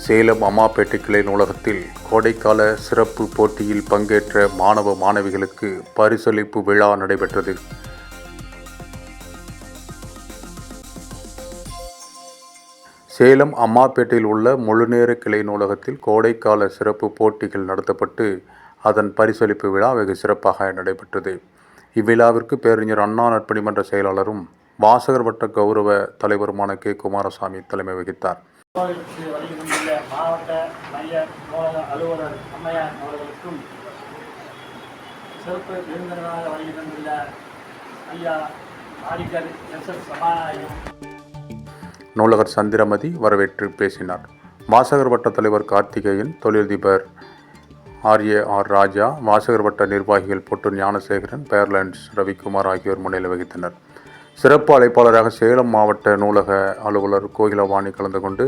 சேலம் அம்மாப்பேட்டை கிளை நூலகத்தில் கோடைக்கால சிறப்பு போட்டியில் பங்கேற்ற மாணவ மாணவிகளுக்கு பரிசளிப்பு விழா நடைபெற்றது. சேலம் அம்மாப்பேட்டையில் உள்ள முழுநேர கிளை நூலகத்தில் கோடைக்கால சிறப்பு போட்டிகள் நடத்தப்பட்டு அதன் பரிசளிப்பு விழா வெகு சிறப்பாக நடைபெற்றது. இவ்விழாவிற்கு பேரறிஞர் அண்ணா நற்பணி மன்ற செயலாளரும் வாசகர் வட்ட கௌரவ தலைவருமான கே. குமாரசாமி தலைமை வகித்தார். மாவட்ட மைய நூலக அலுவலர் அம்மையார் அவர்களுக்கும் சிறப்பு விருந்தினராக வருகை தந்துள்ள ஐயா ஆடிட்டர் எஸ்.எஸ். சபாநாயகம் நூலகர் சந்திரமதி வரவேற்று பேசினார். வாசகர் வட்ட தலைவர் கார்த்திகேயன், தொழிலதிபர் ஆர்.ஏ.ஆர். ராஜா, வாசகர் வட்ட நிர்வாகிகள் பொட்டு ஞானசேகரன், பேர்லாண்ட்ஸ் ரவிக்குமார் ஆகியோர் முன்னிலை வகித்தனர். சிறப்பு அழைப்பாளராக சேலம் மாவட்ட நூலக அலுவலர் கோகிலவாணி கலந்து கொண்டு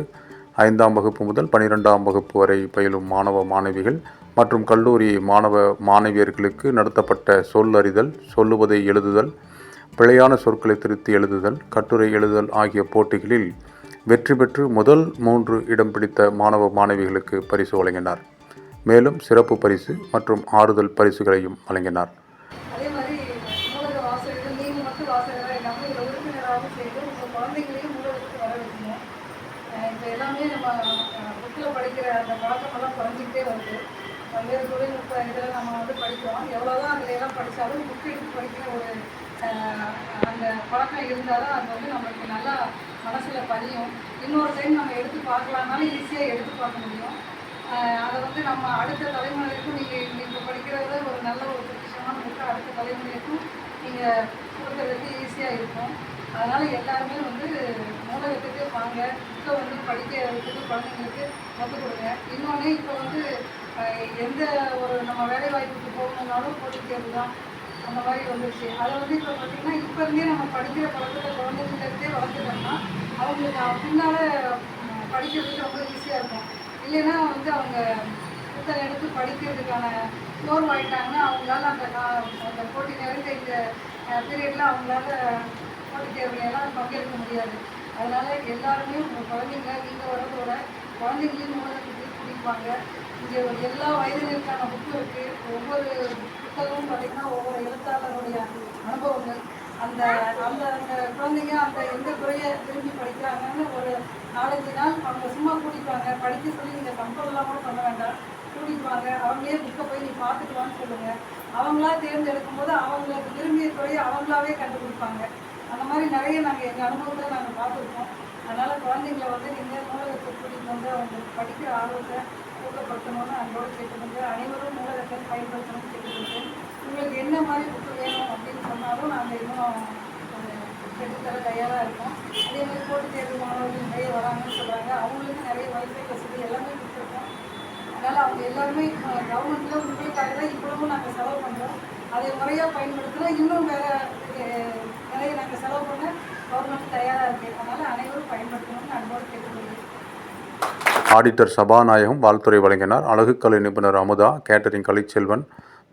5ஆம் வகுப்பு முதல் 12ஆம் வகுப்பு வரை பயிலும் மாணவ மாணவிகள் மற்றும் கல்லூரி மாணவ மாணவியர்களுக்கு நடத்தப்பட்ட சொல்லறிதல், சொல்லுவதை எழுதுதல், பிழையான சொற்களை திருத்தி எழுதுதல், கட்டுரை எழுதுதல் ஆகிய போட்டிகளில் வெற்றி பெற்று முதல் 3 இடம் பிடித்த மாணவ மாணவிகளுக்கு பரிசு வழங்கினார். மேலும் சிறப்பு பரிசு மற்றும் ஆறுதல் பரிசுகளையும் வழங்கினார். எல்லாமே நம்ம புக்கில் படிக்கிற அந்த பழக்கமெல்லாம் குறைஞ்சிக்கிட்டே வருது. பல்வேறு தொழில்நுட்ப இதில் நம்ம படிக்கிறோம். எவ்வளோதான் அதில் எல்லாம் படித்தாலும் புக்கு எடுத்து படிக்கிற ஒரு அந்த பழக்கம் இருந்தாலும் அது நம்மளுக்கு நல்லா மனசில் பதியும். இன்னொரு டைம் நம்ம எடுத்து பார்க்கலான்னாலும் ஈஸியாக எடுத்து பார்க்க முடியும். அதை நம்ம அடுத்த தலைமுறைக்கும் நீங்கள் இப்போ படிக்கிறத ஒரு நல்ல ஒரு பொக்கிஷமான புக்கை அடுத்த தலைமுறைக்கும் நீங்கள் கொடுக்கறதுக்கு ஈஸியாக இருக்கும். அதனால் எல்லாருமே நூலகத்துக்கு வாங்க, புக்கை படிக்கிறதுக்கு குழந்தைங்களுக்கு கற்றுக் கொடுங்க. இன்னொன்று இப்போ எந்த ஒரு நம்ம வேலை வாய்ப்புக்கு போகணுன்னாலும் போட்டித் தேர்வு தான் அந்த மாதிரி வந்துருச்சு. அதை இப்போ பார்த்திங்கன்னா இப்போ இருந்தே நம்ம படிக்கிற பழக்கத்தை குழந்தைங்கள்ட்டே வளர்த்துட்டோம்னா அவங்களுக்கு பின்னால் படிக்கிறதுக்கு ரொம்ப ஈஸியாக இருக்கும். இல்லைன்னா அவங்க புத்தகம் எடுத்து படிக்கிறதுக்கான சோர்வாயிட்டாங்கன்னா அவங்களால அந்த போட்டி நிறைந்த இந்த பீரியடில் அவங்களால போட்டித் தேர்வுலையெல்லாம் பங்கேற்க முடியாது. அதனால் எல்லாருமே உங்கள் குழந்தைங்க நீங்கள் வரதோட குழந்தைங்களையும் நூலகத்துக்கு பிடிப்பாங்க. இங்கே எல்லா வயதினருக்கான புக்கு இருக்குது. ஒவ்வொரு புத்தகமும் பார்த்திங்கன்னா ஒவ்வொரு எழுத்தாளருடைய அனுபவங்கள். அந்த அந்த அந்த குழந்தைங்க அந்த எந்த குறையை விரும்பி படிக்கிறாங்கன்னு ஒரு 4-5 நாள் அவங்க சும்மா கூட்டிப்பாங்க. படிக்க சொல்லி நீங்கள் கம்பெல்லாம் கூட பண்ண வேண்டாம், கூட்டிக்குவாங்க. அவங்களே புக்கை போய் நீ பார்த்துக்கலான்னு சொல்லுங்கள். அவங்களா தேர்ந்தெடுக்கும் போது அவங்களுக்கு விரும்பிய துறையை அவங்களாவே கண்டுபிடிப்பாங்க. அந்த மாதிரி நிறைய நாங்கள் எங்கள் அனுபவத்தில் நாங்கள் பார்த்துருக்கோம். அதனால் குழந்தைங்களை நீங்கள் நூலகத்தை கூட்டிகிட்டு வந்து அவங்களுக்கு படிக்கிற ஆர்வத்தை ஊக்கப்படுத்தணும்னு அன்போடு கேட்டுக்கொண்டு அனைவரும் நூலகத்தை பயன்படுத்தணும்னு கேட்டுக்கொண்டேன். உங்களுக்கு என்ன மாதிரி புக்கு வேணும் அப்படின்னு சொன்னாலும் நாங்கள் இன்னும் பெற்றுத்தர தயாராக இருக்கோம். அதே மாதிரி போட்டித் தேர்வு மாணவர்கள் நிறைய வராங்கன்னு சொல்கிறாங்க. அவங்களுக்கு நிறைய வைஃபை வசதி எல்லாமே கொடுத்துருக்கோம். அதனால் அவங்க எல்லாருமே கவர்மெண்ட்டில் உங்களுக்காக தான் இவ்வளவும் நாங்கள் செலவு பண்ணுறோம். அதை முறையாக பயன்படுத்தினா இன்னும் வேறு நிறைய நாங்கள் செலவு பண்ண கவர்மெண்ட் தயாராக இருக்குது. அதனால் அனைவரும் பயன்படுத்தணும்னு அன்போடு கேட்டுக்கொள்கிறேன். ஆடிட்டர் சபாநாயகம் வாழ்த்துறை வழங்கினார். அழகுக்கலை நிபுணர் அமுதா, கேட்டரிங் கலைச்செல்வன்,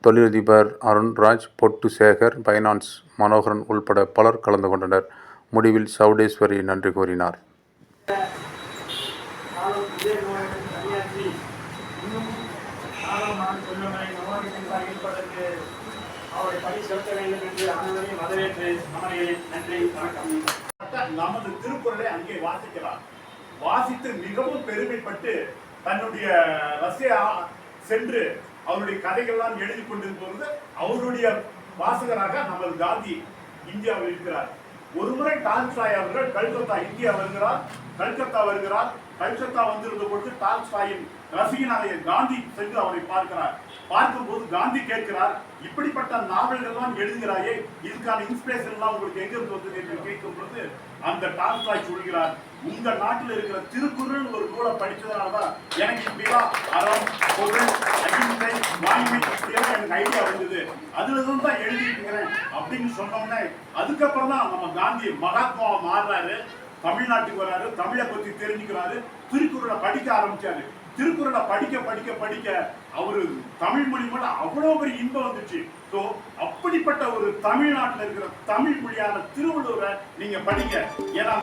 தொழிலதிபர் அருண்ராஜ், பொட்டு சேகர், பைனான்ஸ் மனோகரன் உள்பட பலர் கலந்து கொண்டனர். முடிவில் சவுடேஸ்வரி நன்றி கூறினார். நமது திருக்குறளை அங்கே வாசிக்கிறார். வாசித்து மிகவும் பெருமைப்பட்டு தன்னுடைய ரஷ்யா சென்று அவருடைய கதைகள்லாம் எழுதி கொண்டிருப்பது அவருடைய வாசகராக நமது காந்தி இந்தியாவில் இருக்கிறார். ஒருமுறை டால்ஸ்டாய் அவர்கள் கல்கத்தா இந்தியா வருகிறார். கல்கத்தா வந்திருந்த பொழுது டால்ஸ்டாயின் ரசிகனாக காந்தி சென்று அவரை பார்க்கிறார். பார்க்கும்போது காந்தி கேட்கிறார், இப்படிப்பட்ட நாவல்கள்லாம் எழுதுகிறாயே, இதுக்கான இன்ஸ்பிரேஷன் எல்லாம் உங்களுக்கு எங்க இருந்து வந்தது என்று கேட்கும் பொழுது அந்த டால்ஸ்டாய் சொல்கிறார், உங்க நாட்டில் இருக்கிற திருக்குறள் ஒரு நூலை படிச்சதுனாலதான் எனக்கு இப்படிலாம் அறம், பொருள், அகிம்சை, வாய்மை இப்படியெல்லாம் எனக்கு ஐடியா வந்தது. அதுலதான் தான் எழுதிட்டு இருக்கிறேன் அப்படின்னு சொன்னோம்னே அதுக்கப்புறம் தான் நம்ம காந்தி மகாத்மாவா மாறுறாரு. தமிழ்நாட்டுக்கு வராரு, தமிழை பத்தி தெரிஞ்சுக்கிறாரு, திருக்குறளை படிக்க ஆரம்பிச்சாரு. திருக்குறளை படிக்க அவரு தமிழ் மொழி மேல அவ்வளவு பெரிய இன்பம் வந்துச்சு. ஸோ அப்படிப்பட்ட ஒரு தமிழ்நாட்டில் இருக்கிற தமிழ் மொழியான திருவள்ளுவரை நீங்க படிங்க. ஏன்னா